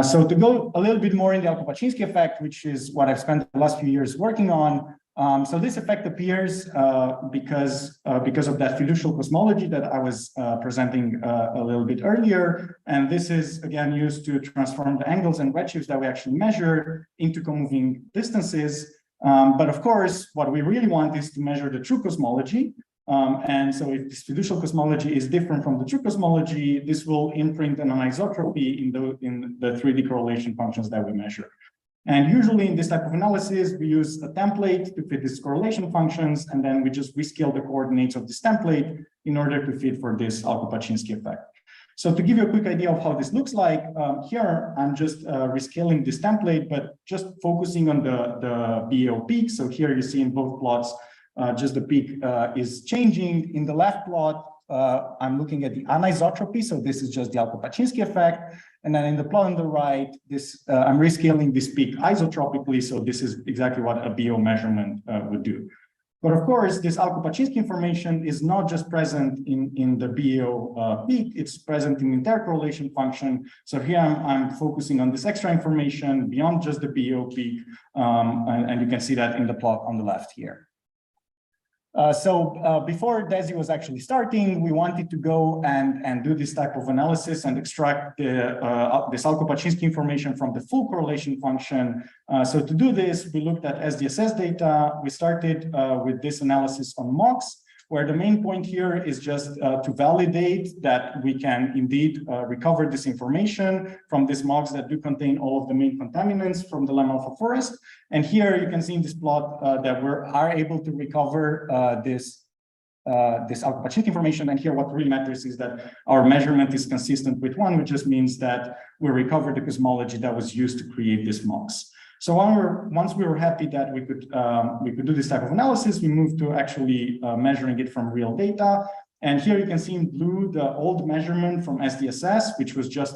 So to go a little bit more in the Alko-Paczynski effect, which is what I've spent the last few years working on. So this effect appears because of that fiducial cosmology that I was presenting a little bit earlier. And this is, again, used to transform the angles and redshifts that we actually measure into co-moving distances. But of course, what we really want is to measure the true cosmology. And so if this fiducial cosmology is different from the true cosmology, this will imprint an anisotropy in the 3D correlation functions that we measure. And usually in this type of analysis, we use a template to fit these correlation functions, and then we just rescale the coordinates of this template in order to fit for this Alko-Paczynski effect. So to give you a quick idea of how this looks like, here I'm just rescaling this template, but just focusing on the BAO peak. So here you see in both plots, just the peak is changing. In the left plot, I'm looking at the anisotropy. So this is just the Alko-Paczynski effect. And then in the plot on the right, I'm rescaling this peak isotropically. So this is exactly what a BAO measurement would do. But of course, this Alko-Paczynski information is not just present in the BAO peak, it's present in the intercorrelation function. So here I'm focusing on this extra information beyond just the BAO peak, and you can see that in the plot on the left here. Before DESI was actually starting, we wanted to go and do this type of analysis and extract this Alko-Paczynski information from the full correlation function. So to do this, we looked at SDSS data. We started with this analysis on MOX, where the main point here is just to validate that we can indeed recover this information from this MOX that do contain all of the main contaminants from the Lamb alpha forest. And here you can see in this plot that we are able to recover this Alko-Paczynski information. And here what really matters is that our measurement is consistent with one, which just means that we recovered the cosmology that was used to create this MOX. So once we were happy that we could do this type of analysis, we moved to actually measuring it from real data. And here you can see in blue the old measurement from SDSS, which was just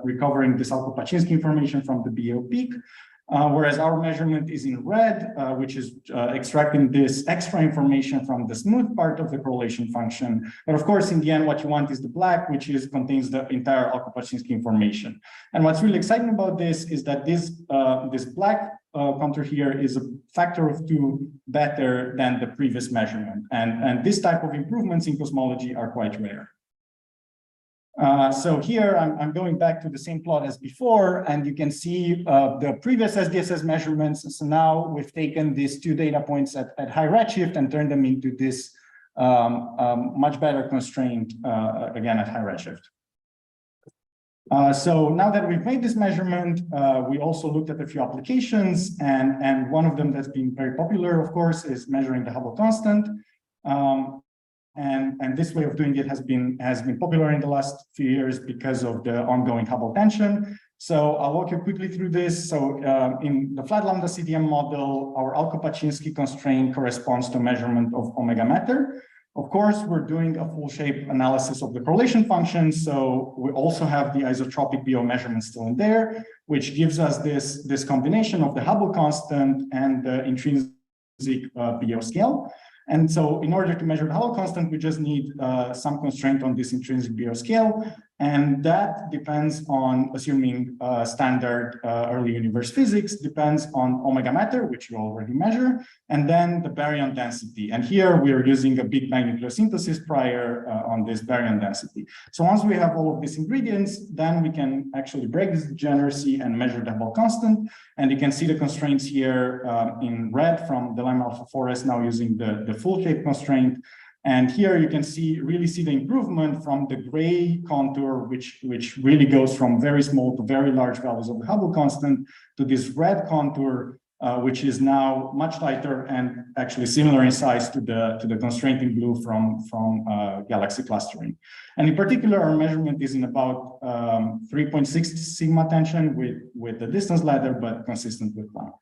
recovering this Alko-Paczynski information from the BAO peak. Whereas our measurement is in red, which is extracting this extra information from the smooth part of the correlation function. But of course, in the end, what you want is the black, which contains the entire Alko-Paczynski information. And what's really exciting about this is that this black contour here is a factor of 2 better than the previous measurement. And this type of improvements in cosmology are quite rare. So here I'm going back to the same plot as before, and you can see the previous SDSS measurements. So now we've taken these 2 data points at high redshift and turned them into this much better constraint again at high redshift. So now that we've made this measurement, we also looked at a few applications, and one of them that's been very popular, of course, is measuring the Hubble constant. And this way of doing it has been popular in the last few years because of the ongoing Hubble tension. So I'll walk you quickly through this. So in the flat lambda CDM model, our Alko-Paczynski constraint corresponds to measurement of omega matter. Of course, we're doing a full shape analysis of the correlation function. So we also have the isotropic BO measurement still in there, which gives us this combination of the Hubble constant and the intrinsic BO scale. And so in order to measure the Hubble constant, we just need some constraint on this intrinsic BO scale. And that depends on assuming standard early universe physics, depends on omega matter, which you already measure, and then the baryon density. And here we are using a big bang nucleosynthesis prior on this baryon density. So once we have all of these ingredients, then we can actually break this degeneracy and measure the Hubble constant. And you can see the constraints here in red from the Lamb alpha forest now using the full shape constraint. And here you can really see the improvement from the gray contour, which really goes from very small to very large values of the Hubble constant, to this red contour, which is now much lighter and actually similar in size to the constraint in blue from galaxy clustering. And in particular, our measurement is in about 3.6 sigma tension with the distance ladder, but consistent with Planck.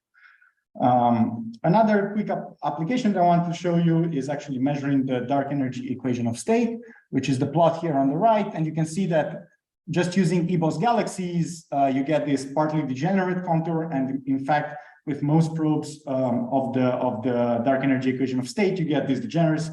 Another quick application that I want to show you is actually measuring the dark energy equation of state, which is the plot here on the right. And you can see that just using eBOS galaxies, you get this partly degenerate contour. And in fact, with most probes of the dark energy equation of state, you get these degenerate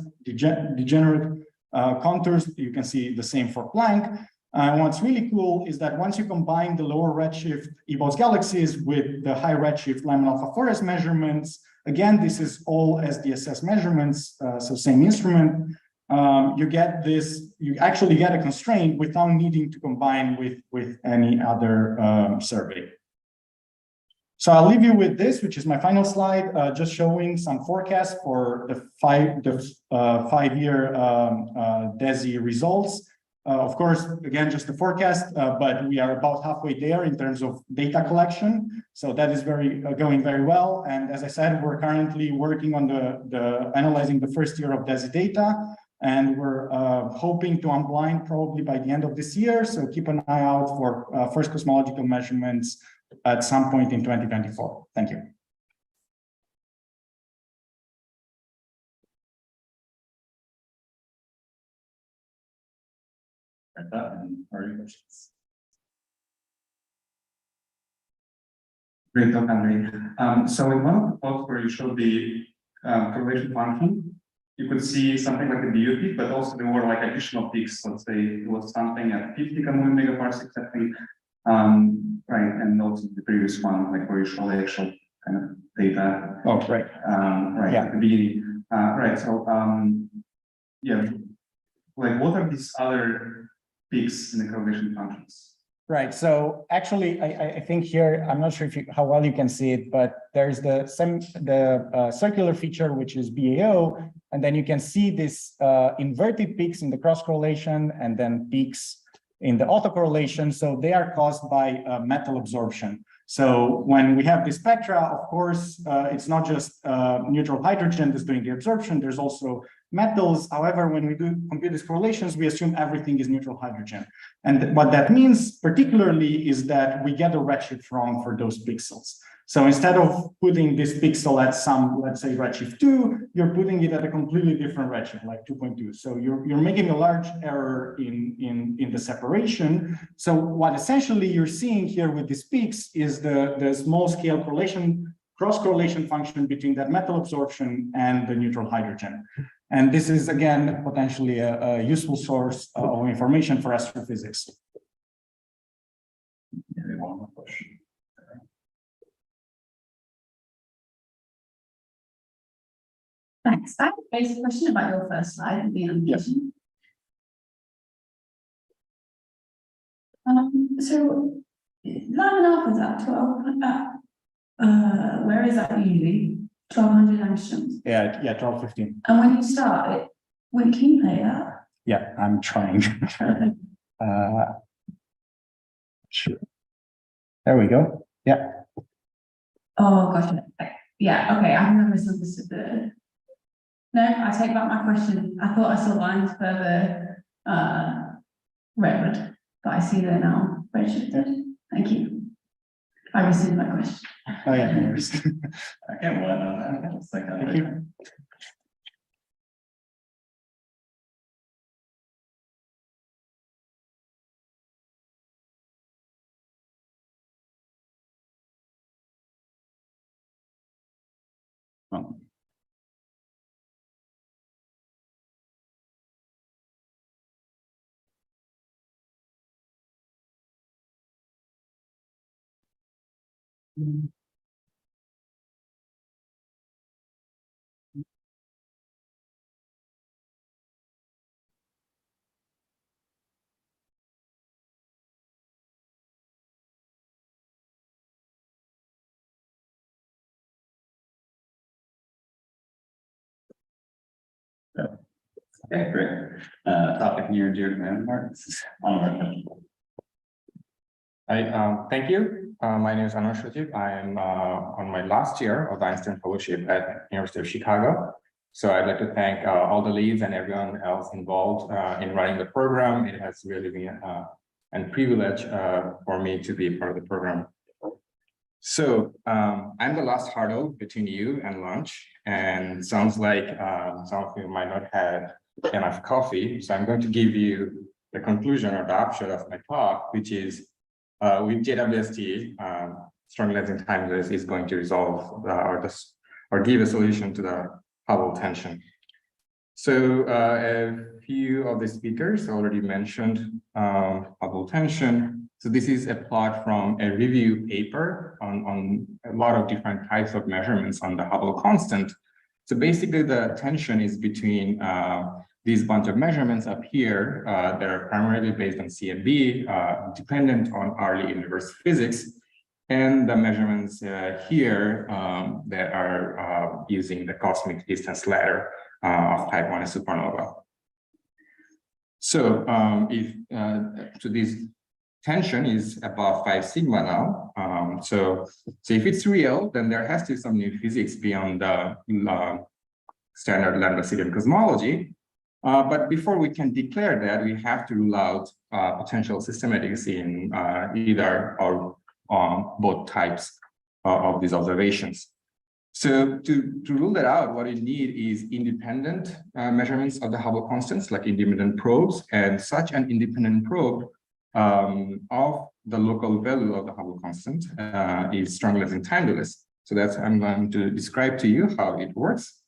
contours. You can see the same for Planck. What's really cool is that once you combine the lower redshift eBOS galaxies with the high redshift Lamb alpha forest measurements, again, this is all SDSS measurements, so same instrument, you actually get a constraint without needing to combine with any other survey. So I'll leave you with this, which is my final slide, just showing some forecasts for the five-year DESI results. Of course, again, just a forecast, but we are about halfway there in terms of data collection. So that is going very well. And as I said, we're currently working on analyzing the first year of DESI data. And we're hoping to unblind probably by the end of this year. So keep an eye out for first cosmological measurements at some point in 2024. Thank you. Great talk, Andrei. So in one of the plots where you showed the correlation function, you could see something like a BU peak, but also there were like additional peaks. Let's say it was something at 50 megaparsecs, I think. Right, and also the previous one, like where you show the actual kind of data. Oh, right. Right, Yeah. at the beginning. Right, so yeah, like what are these other peaks in the correlation functions? Right. So actually, I think here, I'm not sure how well you can see it, but there's the circular feature, which is BAO, and then you can see this inverted peaks in the cross correlation and then peaks in the autocorrelation. So they are caused by metal absorption. So when we have the spectra, of course, it's not just neutral hydrogen that's doing the absorption. There's also metals. However, when we do compute these correlations, we assume everything is neutral hydrogen. And what that means particularly is that we get a redshift wrong for those pixels. So instead of putting this pixel at some, let's say redshift 2, you're putting it at a completely different redshift, like 2.2. So you're making a large error in the separation. So what essentially you're seeing here with these peaks is the small scale correlation, cross correlation function between that metal absorption and the neutral hydrogen. And this is, again, potentially a useful source of information for astrophysics. One more question. Thanks. I have a basic question about your first slide, the animation. So line alpha is at 12. Where is that usually? 1200 angstroms. Yeah, 1215. And when you start it, when can you play that? Yeah, I'm trying. Sure. There we go. Yeah. Oh, gotcha. Yeah, okay, I remember misunderstood the. No, I take back my question. I thought I saw lines further redwood, but I see they're now redshifted. Thank you. I received my question. Oh, yeah, no worries. I can't wait on that. It's like, Thank you. Oh. Okay, great. Topic near and dear to my own heart. This is Anowar. Thank you. My name is Anowar Shajib. I am on my last year of the Einstein Fellowship at University of Chicago. So I'd like to thank all the leads and everyone else involved in running the program. It has really been a privilege for me to be part of the program. So I'm the last hurdle between you and lunch, and sounds like some of you might not have enough coffee. So I'm going to give you the conclusion or the upshot of my talk, which is with JWST, strong lensing timeless is going to resolve or give a solution to the Hubble tension. So a few of the speakers already mentioned Hubble tension. So this is a plot from a review paper on a lot of different types of measurements on the Hubble constant. So basically the tension is between these bunch of measurements up here. They're primarily based on CMB, dependent on early universe physics. And the measurements here that are using the cosmic distance ladder of type 1 supernova. So so this tension is above 5 sigma now. So if it's real, then there has to be some new physics beyond the standard lambda Cerium cosmology. But before we can declare that, we have to rule out potential systematics in either or both types of these observations. So to rule that out, what you need is independent measurements of the Hubble constants, like independent probes, and such an independent probe of the local value of the Hubble constant is strong lensing timeless. So that's I'm going to describe to you how it works.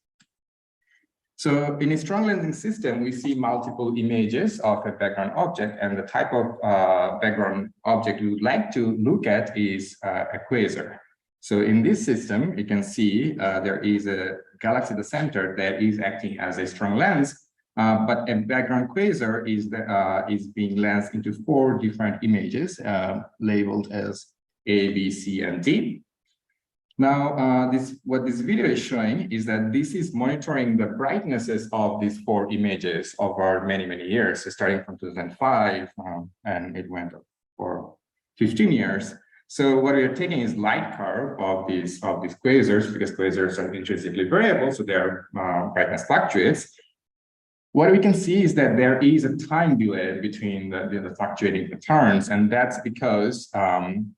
So in a strong lensing system, we see multiple images of a background object, and the type of background object we would like to look at is a quasar. So in this system, you can see there is a galaxy at the center that is acting as a strong lens, but a background quasar is being lensed into 4 different images labeled as A, B, C, and D. Now, what this video is showing is that this is monitoring the brightnesses of these 4 images over many, many years, so starting from 2005, and it went up for 15 years. So what we are taking is light curve of these quasars, because quasars are intrinsically variable, so their brightness fluctuates. What we can see is that there is a time delay between the fluctuating patterns, and that's because when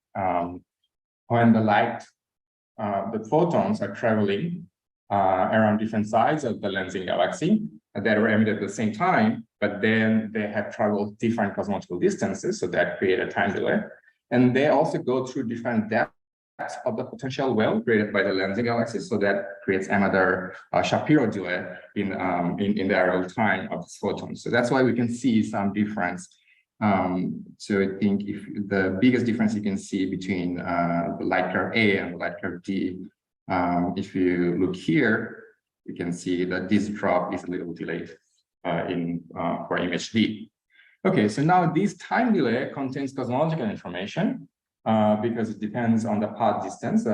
the photons are traveling around different sides of the lensing galaxy that were emitted at the same time, but then they have traveled different cosmological distances, so that create a time delay. And they also go through different depths of the potential well created by the lensing galaxy, so that creates another Shapiro delay in the arrival time of the photons. So that's why we can see some difference. So I think if the biggest difference you can see between the light curve A and the light curve D, if you look here, you can see that this drop is a little delayed for image D. Okay, so now this time delay contains cosmological information because it depends on the path distance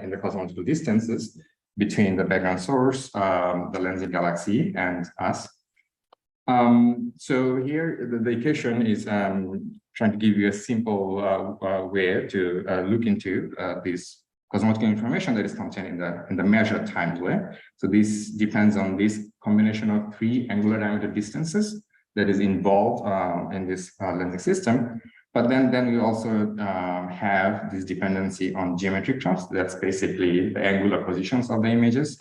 in the cosmological distances between the background source, the lensing galaxy, and us. So here the equation is trying to give you a simple way to look into this cosmological information that is contained in the measured time delay. So this depends on this combination of 3 angular diameter distances that is involved in this lensing system. But then we also have this dependency on geometric terms. That's basically the angular positions of the images,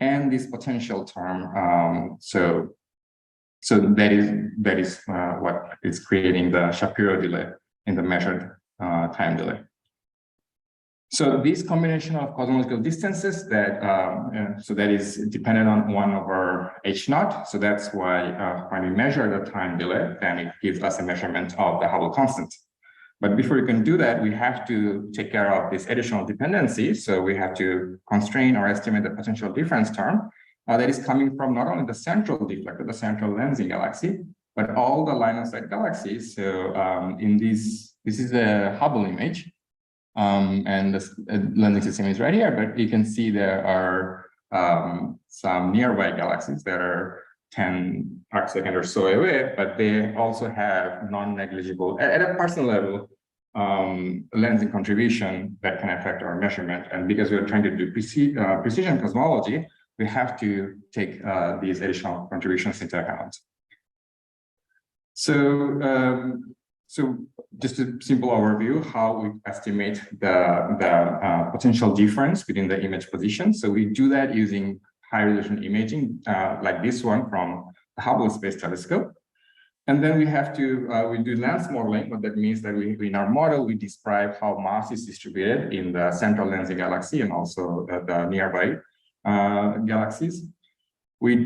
and this potential term. So that is what is creating the Shapiro delay in the measured time delay. So this combination of cosmological distances that is dependent on 1 over h naught. So that's why when we measure the time delay, then it gives us a measurement of the Hubble constant. But before we can do that, we have to take care of this additional dependency. So we have to constrain or estimate the potential difference term that is coming from not only the central deflector, the central lensing galaxy, but all the line of sight galaxies. So this is a Hubble image. And the lensing system is right here, but you can see there are some nearby galaxies that are 10 arcseconds or so away, but they also have non-negligible, at a personal level, lensing contribution that can affect our measurement. And because we're trying to do precision cosmology, we have to take these additional contributions into account. So just a simple overview how we estimate the potential difference between the image positions. So we do that using high resolution imaging like this one from the Hubble Space Telescope. And then we have to, we do lens modeling. What that means that in our model, we describe how mass is distributed in the central lensing galaxy and also the nearby galaxies. We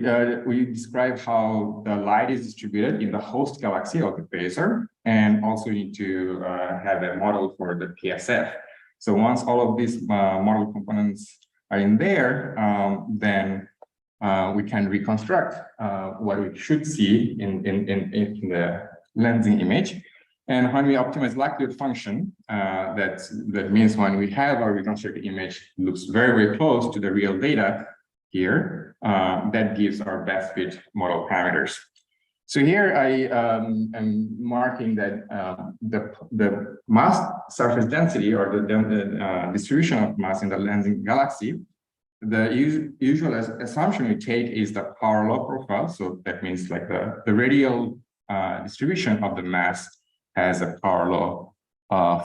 describe how the light is distributed in the host galaxy of the quasar, and also need to have a model for the PSF. So once all of these model components are in there, then we can reconstruct what we should see in the lensing image. And when we optimize likelihood function, that means when we have our reconstructed image looks very, very close to the real data here, that gives our best fit model parameters. So here I am marking that the mass surface density, or the distribution of mass in the lensing galaxy, the usual assumption we take is the power law profile. So that means like the radial distribution of the mass has a power law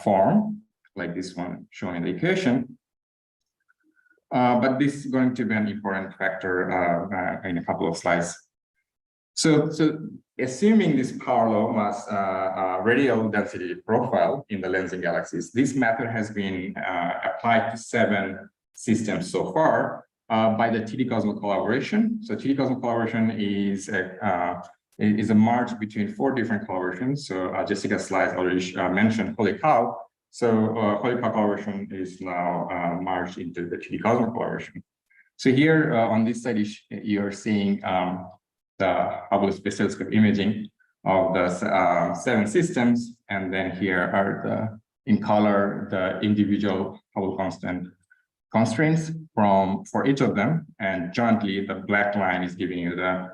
form, like this one shown in the equation. But this is going to be an important factor in a couple of slides. So assuming this power law mass radial density profile in the lensing galaxies, this method has been applied to 7 systems so far. by the TD Cosmo collaboration. So TD Cosmo collaboration is a merge between 4 different collaborations. So Jessica's slides already mentioned Holy Cow. So Holy Cow collaboration is now merged into the TD Cosmo collaboration. So here on this side, you're seeing the Hubble Space Telescope imaging of the 7 systems, and then here are in color the individual Hubble constant constraints for each of them, and jointly the black line is giving you the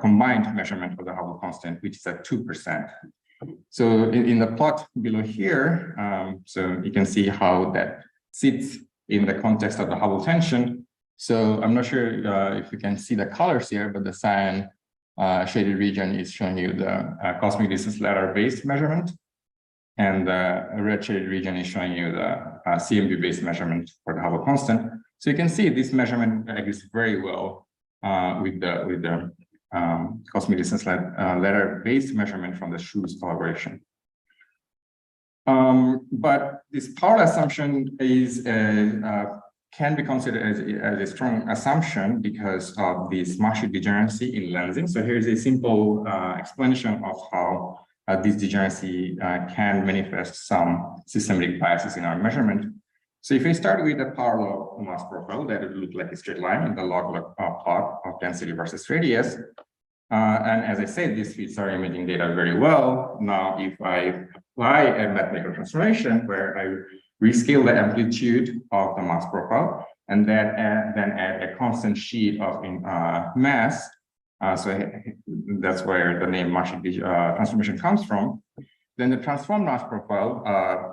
combined measurement of the Hubble constant, which is at 2%. So in the plot below here, so you can see how that sits in the context of the Hubble tension. So I'm not sure if you can see the colors here, but the cyan shaded region is showing you the cosmic distance ladder based measurement, and the red shaded region is showing you the CMB based measurement for the Hubble constant. So you can see this measurement agrees very well with the cosmic distance ladder based measurement from the SHOES collaboration. But this power assumption is can be considered as a strong assumption because of this Marshy degeneracy in lensing. So here's a simple explanation of how this degeneracy can manifest some systematic biases in our measurement. So if we start with a parallel mass profile, that would look like a straight line in the log plot of density versus radius. And as I said, this fits our imaging data very well. Now, if I apply a mathematical transformation where I rescale the amplitude of the mass profile and then add a constant sheet of mass, so that's where the name Marshy transformation comes from, then the transformed mass profile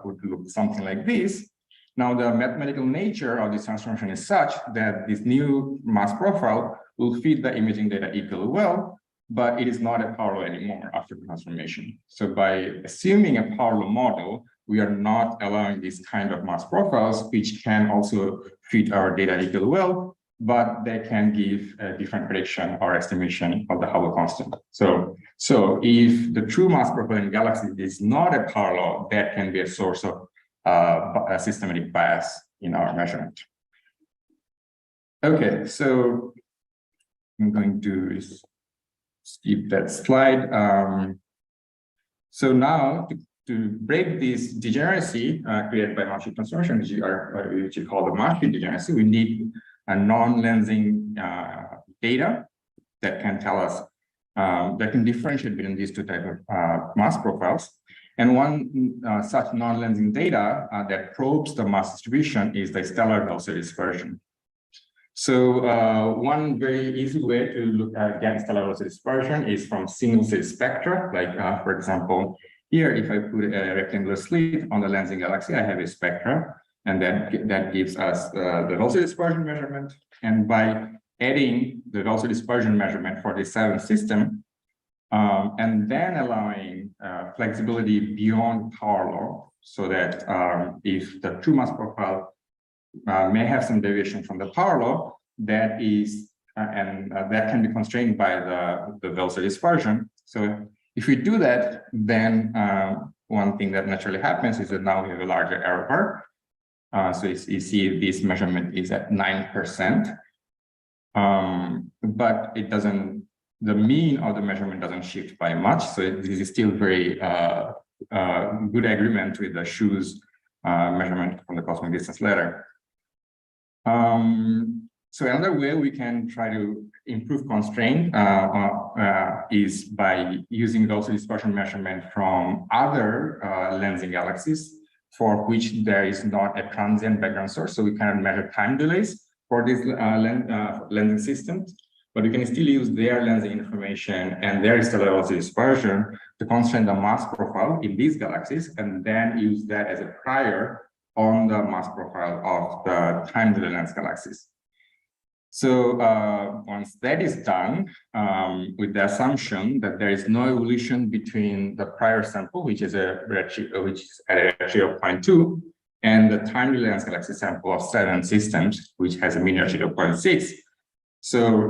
would look something like this. Now, the mathematical nature of this transformation is such that this new mass profile will fit the imaging data equally well, but it is not a parallel anymore after transformation. So by assuming a parallel model, we are not allowing this kind of mass profiles, which can also fit our data equally well, but they can give a different prediction or estimation of the Hubble constant. So if the true mass profile in galaxies is not a parallel, that can be a source of a systematic bias in our measurement. Okay, so I'm going to skip that slide. So now to break this degeneracy created by Marshy transformation, which you call the Marshy degeneracy, we need a non-lensing data that can tell us, that can differentiate between these 2 types of mass profiles. And one such non-lensing data that probes the mass distribution is the stellar velocity dispersion. So one very easy way to look at stellar velocity dispersion is from single slit spectra. Like for example, here, if I put a rectangular slit on the lensing galaxy, I have a spectra, and that gives us the velocity dispersion measurement. And by adding the velocity dispersion measurement for the 7 system, and then allowing flexibility beyond parallel, so that if the true mass profile may have some deviation from the parallel, that is, that can be constrained by the velocity dispersion. So if we do that, then one thing that naturally happens is that now we have a larger error bar. So you see this measurement is at 9%, but it doesn't, the mean of the measurement doesn't shift by much. So this is still very good agreement with the SHOES measurement from the cosmic distance ladder. So another way we can try to improve constraint is by using velocity dispersion measurement from other lensing galaxies for which there is not a transient background source. So we cannot measure time delays for these lensing systems, but we can still use their lensing information and their stellar velocity dispersion to constrain the mass profile in these galaxies, and then use that as a prior on the mass profile of the time delay lens galaxies. So once that is done, with the assumption that there is no evolution between the prior sample, which is at a redshift of 0.2, and the time delay lens galaxy sample of 7 systems, which has a mean redshift of 0.6. So,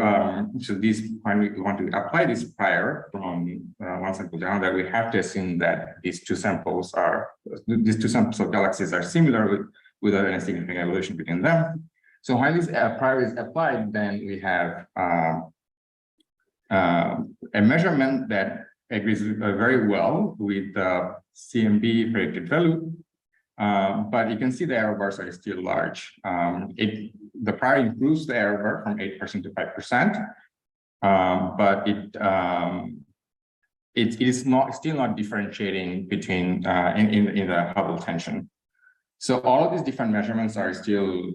this, when we want to apply this prior from one sample to another, we have to assume that these two samples of galaxies are similar without any significant evolution between them. So when this prior is applied, then we have a measurement that agrees very well with the CMB predicted value. But you can see the error bars are still large. The prior improves the error bar from 8% to 5%, but it is still not differentiating between in the Hubble tension. So all of these different measurements are still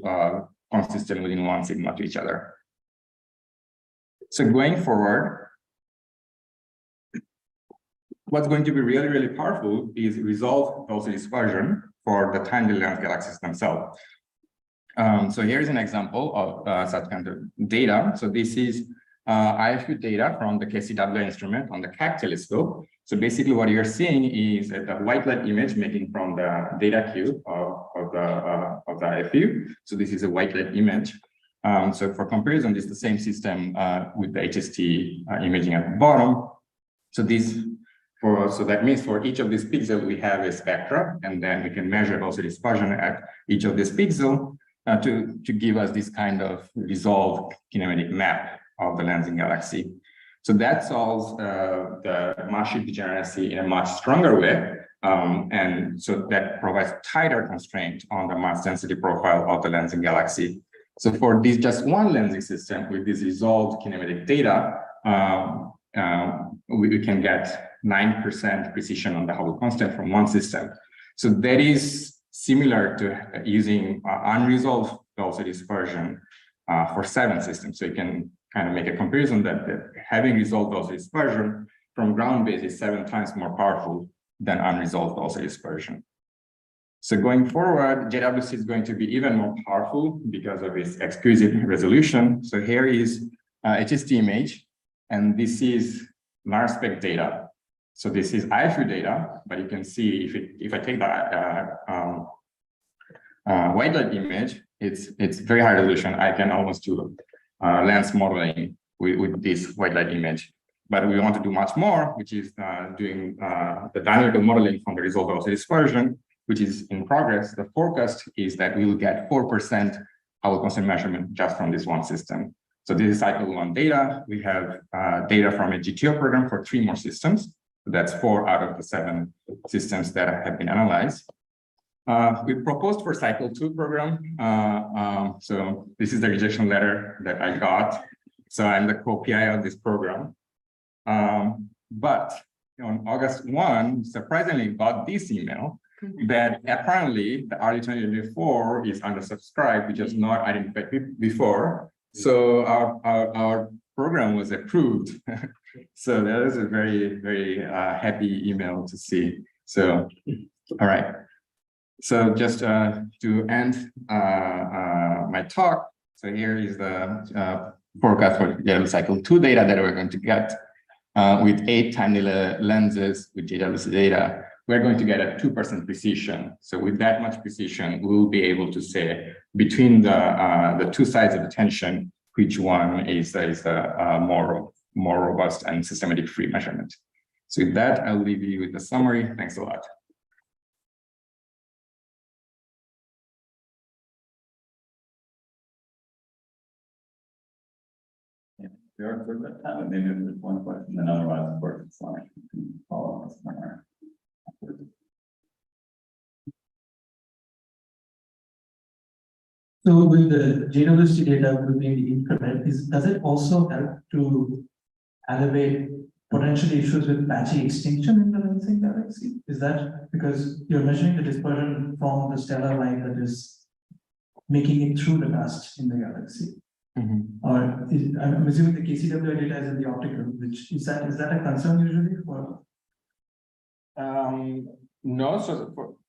consistent within 1 sigma to each other. So going forward, what's going to be really, really powerful is resolve velocity dispersion for the tiny length galaxies themselves. So here's an example of such kind of data. So this is IFU data from the KCW instrument on the Keck telescope. So basically what you're seeing is a white light image making from the data cube of the IFU. So this is a white light image. So for comparison, this is the same system with the HST imaging at the bottom. So that means for each of these pixels, we have a spectra, and then we can measure also dispersion at each of these pixels to give us this kind of resolved kinematic map of the lensing galaxy. So that solves the mass shift degeneracy in a much stronger way. And so that provides tighter constraint on the mass density profile of the lensing galaxy. So for this just one lensing system with this resolved kinematic data, we can get 9% precision on the Hubble constant from one system. So that is similar to using unresolved velocity dispersion for 7 systems. So you can kind of make a comparison that having resolved velocity dispersion from ground base is 7 times more powerful than unresolved velocity dispersion. So going forward, JWC is going to be even more powerful because of its exquisite resolution. So here is HST image, and this is NARSPEC data. So this is IFU data, but you can see if I take the white light image, it's very high resolution. I can almost do lens modeling with this white light image. But we want to do much more, which is doing the dynamical modeling from the resolved velocity dispersion, which is in progress. The forecast is that we will get 4% Hubble constant measurement just from this one system. So this is cycle 1 data. We have data from a GTO program for 3 more systems. That's 4 out of the 7 systems that have been analyzed. We proposed for cycle 2 program. So this is the rejection letter that I got. So I'm the co-PI of this program. But on August 1, surprisingly got this email that apparently the early 2024 is undersubscribed, which was not identified before. So our program was approved. So that was a very, very happy email to see. So, all right. So just to end my talk. So here is the forecast for JW cycle 2 data that we're going to get with 8 tiny lenses with JWC data. We're going to get a 2% precision. So with that much precision, we'll be able to say between the 2 sides of the tension, which one is the more robust and systematic free measurement. So with that, I'll leave you with the summary. Thanks a lot. We are for that time, but maybe there's one question, then otherwise, of course, it's like you can follow up somewhere. So with the JWC data being the infrared, does it also help to elevate potential issues with patchy extinction in the lensing galaxy? Is that because you're measuring the dispersion from the stellar light that is making it through the dust in the galaxy? Or I'm assuming the KCW data is in the optical, which is that a concern usually for? No,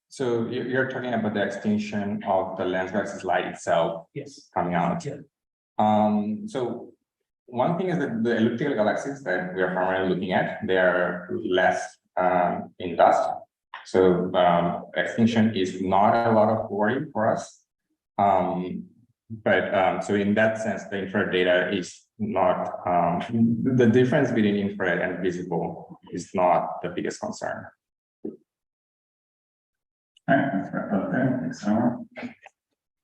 so you're talking about the extinction of the lens galaxy's light itself. Yes. Coming out. Yeah. So one thing is that the elliptical galaxies that we are primarily looking at, they are less in dust. So extinction is not a lot of worry for us. But so in that sense, the infrared data is not, the difference between infrared and visible is not the biggest concern. All right, let's wrap up there. Thanks, Anowar.